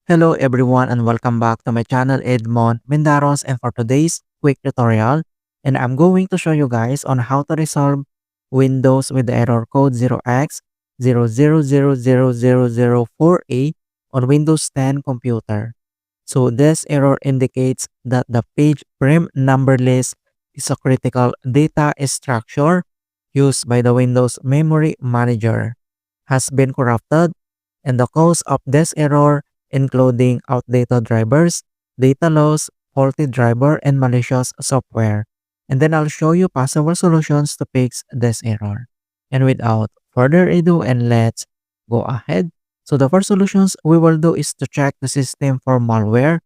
Hello everyone and welcome back to my channel Edmund Mindaros, and for today's quick tutorial, and I'm going to show you guys on how to resolve Windows with the error code 0x0000004e on Windows 10 computer. So this error indicates that the page prim number list is a critical data structure used by the Windows Memory Manager, has been corrupted, and the cause of this error including outdated drivers, data loss, faulty driver, and malicious software. And then I'll show you possible solutions to fix this error. And without further ado, and let's go ahead. So the first solutions we will do is to check the system for malware.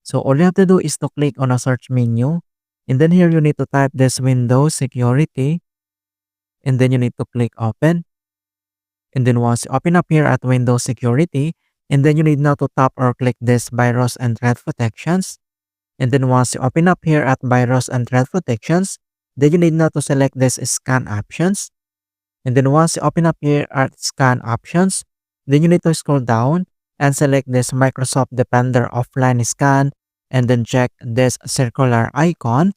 So all you have to do is to click on a search menu. And then here you need to type this Windows security. And then you need to click open. And then once you open up here at Windows security, and then you need now to tap or click this virus and threat protections. And then once you open up here at virus and threat protections, then you need now to select this scan options. And then once you open up here at scan options, then you need to scroll down and select this Microsoft Defender offline scan, and then check this circular icon.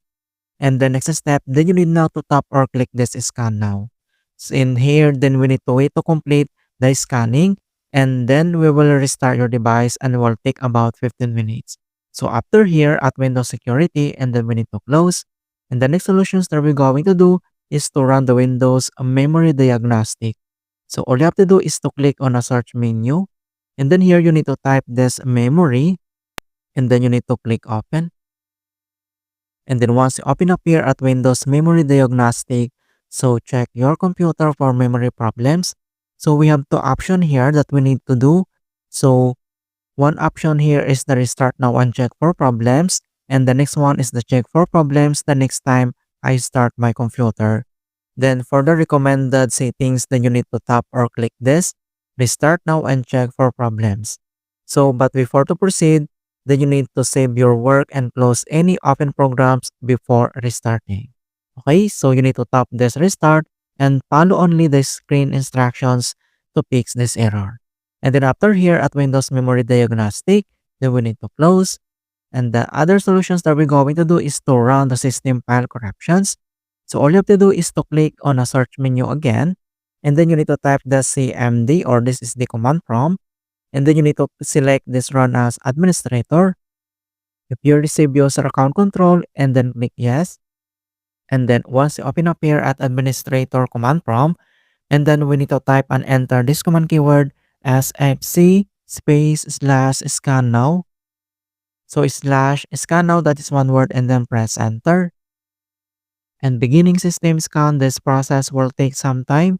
And the next step, then you need now to tap or click this scan now. So in here, then we need to wait to complete the scanning, and then we will restart your device and it will take about 15 minutes. So after here at Windows security, and then we need to close. And the next solutions that we're going to do is to run the Windows memory diagnostic. So all you have to do is to click on a search menu, and then here you need to type this memory, and then you need to click open. And then once you open up here at Windows memory diagnostic, so check your computer for memory problems. So we have two options here that we need to do. So one option here is the restart now and check for problems. And the next one is the check for problems the next time I start my computer. Then for the recommended settings, then you need to tap or click this restart now and check for problems. So but before to proceed, then you need to save your work and close any open programs before restarting. Okay, so you need to tap this restart and follow only the screen instructions to fix this error. And then after here at Windows Memory Diagnostic, then we need to close. And the other solutions that we're going to do is to run the system file corruptions. So all you have to do is to click on a search menu again, and then you need to type the CMD, or this is the command prompt. And then you need to select this run as administrator. If you receive user account control, and then click yes. And then once you open up here at administrator command prompt, and then we need to type and enter this command keyword as fc /scan now. So /scan now, that is one word, and then press enter. And beginning system scan, this process will take some time.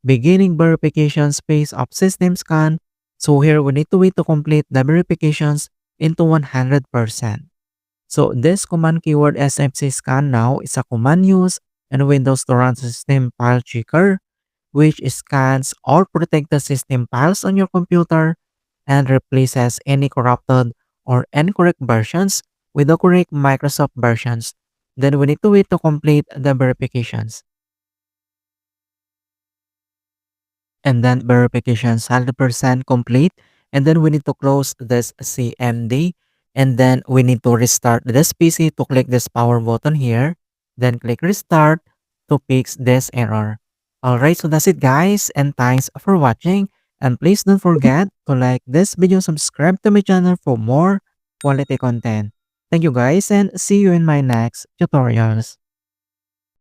Beginning verification of system scan. So here we need to wait to complete the verifications into 100%. So this command keyword sfc scan now is a command used in Windows to run system file checker, which scans or protect the system files on your computer and replaces any corrupted or incorrect versions with the correct Microsoft versions. Then we need to wait to complete the verifications. And then verifications 100% complete. And then we need to close this CMD. And then we need to restart this PC to click this power button here. Then click restart to fix this error. Alright, so that's it guys, and thanks for watching. And please don't forget to like this video, subscribe to my channel for more quality content. Thank you guys, and see you in my next tutorials.